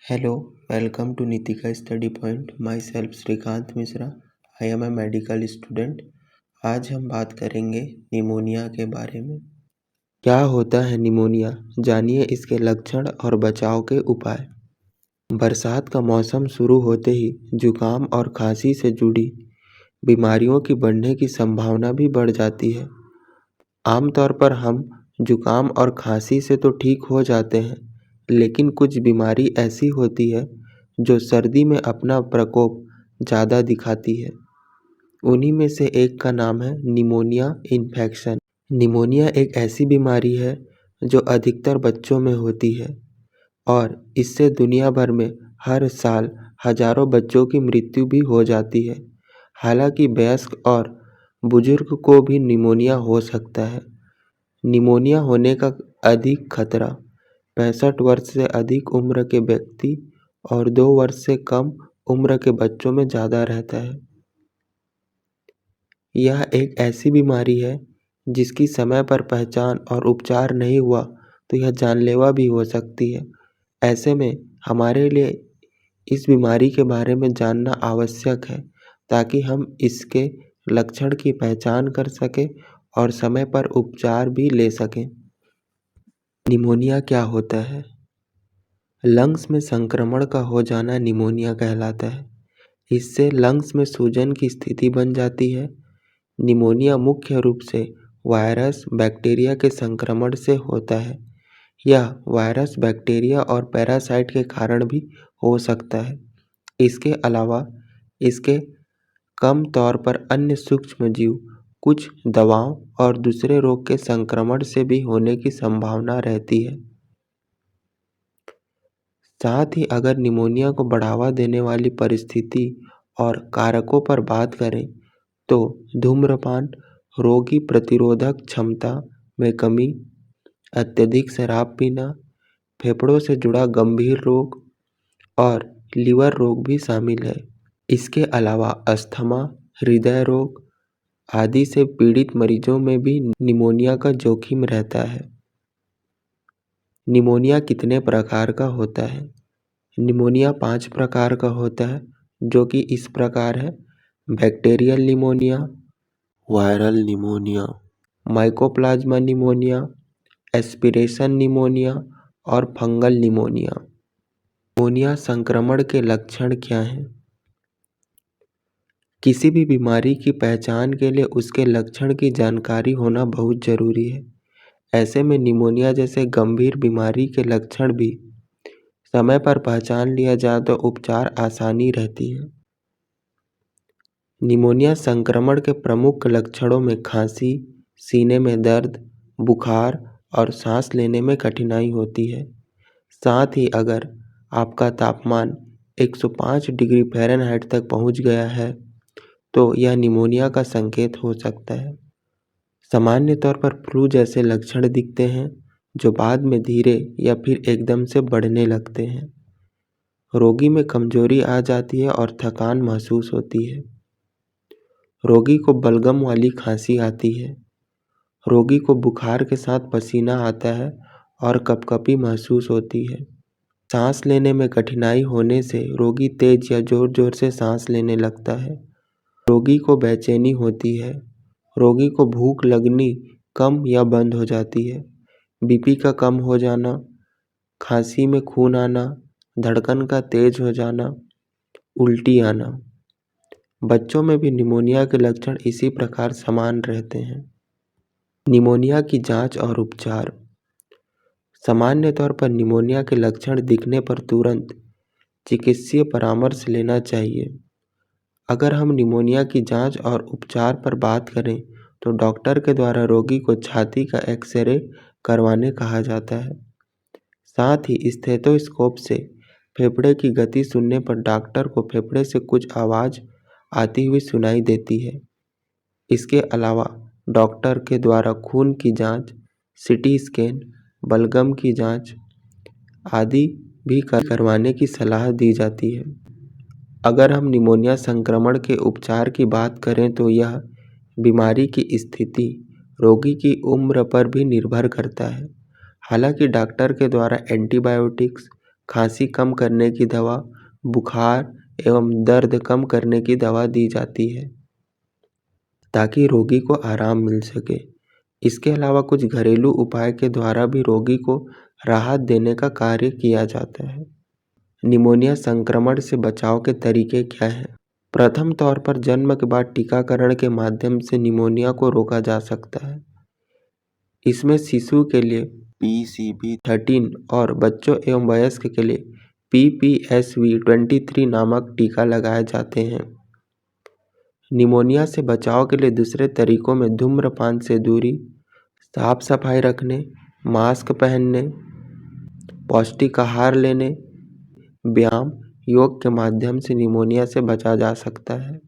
Hello, welcome to Nitika Study Point. Myself Shrikant Mishra. I am a medical student. आज हम बात करेंगे निमोनिया के बारे में। क्या होता है निमोनिया? जानिए इसके लक्षण और बचाव के उपाय। बरसात का मौसम शुरू होते ही जुकाम और खांसी से जुड़ी बीमारियों की बढ़ने की संभावना भी बढ़ जाती है। आमतौर पर हम जुकाम और खांसी से तो ठीक हो जाते हैं, लेकिन कुछ बीमारी ऐसी होती है जो सर्दी में अपना प्रकोप ज़्यादा दिखाती है। उन्हीं में से एक का नाम है निमोनिया इन्फेक्शन। निमोनिया एक ऐसी बीमारी है जो अधिकतर बच्चों में होती है और इससे दुनिया भर में हर साल हजारों बच्चों की मृत्यु भी हो जाती है। हालांकि वयस्क और बुजुर्ग को भी निमोनिया हो सकता है। निमोनिया होने का अधिक खतरा 65 वर्ष से अधिक उम्र के व्यक्ति और 2 वर्ष से कम उम्र के बच्चों में ज़्यादा रहता है। यह एक ऐसी बीमारी है जिसकी समय पर पहचान और उपचार नहीं हुआ तो यह जानलेवा भी हो सकती है। ऐसे में हमारे लिए इस बीमारी के बारे में जानना आवश्यक है ताकि हम इसके लक्षण की पहचान कर सकें और समय पर उपचार भी ले सकें। निमोनिया क्या होता है? लंग्स में संक्रमण का हो जाना निमोनिया कहलाता है। इससे लंग्स में सूजन की स्थिति बन जाती है। निमोनिया मुख्य रूप से वायरस, बैक्टीरिया के संक्रमण से होता है। यह वायरस, बैक्टीरिया और पैरासाइट के कारण भी हो सकता है। इसके अलावा इसके कम तौर पर अन्य सूक्ष्मजीव, कुछ दवाओं और दूसरे रोग के संक्रमण से भी होने की संभावना रहती है। साथ ही अगर निमोनिया को बढ़ावा देने वाली परिस्थिति और कारकों पर बात करें तो धूम्रपान, रोगी प्रतिरोधक क्षमता में कमी, अत्यधिक शराब पीना, फेफड़ों से जुड़ा गंभीर रोग और लीवर रोग भी शामिल है। इसके अलावा अस्थमा, हृदय रोग आदि से पीड़ित मरीजों में भी निमोनिया का जोखिम रहता है। निमोनिया कितने प्रकार का होता है? निमोनिया 5 प्रकार का होता है, जो कि इस प्रकार है: bacterial pneumonia, viral pneumonia, mycoplasma pneumonia, aspiration pneumonia और फंगल निमोनिया। निमोनिया संक्रमण के लक्षण क्या हैं? किसी भी बीमारी की पहचान के लिए उसके लक्षण की जानकारी होना बहुत जरूरी है। ऐसे में निमोनिया जैसे गंभीर बीमारी के लक्षण भी समय पर पहचान लिया जाए तो उपचार आसानी रहती है। निमोनिया संक्रमण के प्रमुख लक्षणों में खांसी, सीने में दर्द, बुखार और सांस लेने में कठिनाई होती है। साथ ही अगर आपका तापमान 105 डिग्री फ़ारेनहाइट तक पहुंच गया है तो यह निमोनिया का संकेत हो सकता है। सामान्य तौर पर फ्लू जैसे लक्षण दिखते हैं जो बाद में धीरे या फिर एकदम से बढ़ने लगते हैं। रोगी में कमजोरी आ जाती है और थकान महसूस होती है। रोगी को बलगम वाली खांसी आती है। रोगी को बुखार के साथ पसीना आता है और कपकपी महसूस होती है। सांस लेने में कठिनाई होने से रोगी तेज या जोर जोर से सांस लेने लगता है। रोगी को बेचैनी होती है। रोगी को भूख लगनी कम या बंद हो जाती है। बीपी का कम हो जाना, खांसी में खून आना, धड़कन का तेज हो जाना, उल्टी आना। बच्चों में भी निमोनिया के लक्षण इसी प्रकार समान रहते हैं। निमोनिया की जांच और उपचार। सामान्य तौर पर निमोनिया के लक्षण दिखने पर तुरंत चिकित्सीय परामर्श लेना चाहिए। अगर हम निमोनिया की जांच और उपचार पर बात करें तो डॉक्टर के द्वारा रोगी को छाती का एक्सरे करवाने कहा जाता है। साथ ही स्टेथोस्कोप से फेफड़े की गति सुनने पर डॉक्टर को फेफड़े से कुछ आवाज़ आती हुई सुनाई देती है। इसके अलावा डॉक्टर के द्वारा खून की जांच, सीटी स्कैन, बलगम की जांच आदि भी करवाने की सलाह दी जाती है। अगर हम निमोनिया संक्रमण के उपचार की बात करें तो यह बीमारी की स्थिति, रोगी की उम्र पर भी निर्भर करता है। हालांकि डॉक्टर के द्वारा एंटीबायोटिक्स, खांसी कम करने की दवा, बुखार एवं दर्द कम करने की दवा दी जाती है ताकि रोगी को आराम मिल सके। इसके अलावा कुछ घरेलू उपाय के द्वारा भी रोगी को राहत देने का कार्य किया जाता है। निमोनिया संक्रमण से बचाव के तरीके क्या हैं? प्रथम तौर पर जन्म के बाद टीकाकरण के माध्यम से निमोनिया को रोका जा सकता है। इसमें शिशु के लिए PCV13 और बच्चों एवं वयस्क के लिए PPSV23 नामक टीका लगाए जाते हैं। निमोनिया से बचाव के लिए दूसरे तरीकों में धूम्रपान से दूरी, साफ सफाई रखने, मास्क पहनने, पौष्टिक आहार लेने, व्यायाम, योग के माध्यम से निमोनिया से बचा जा सकता है।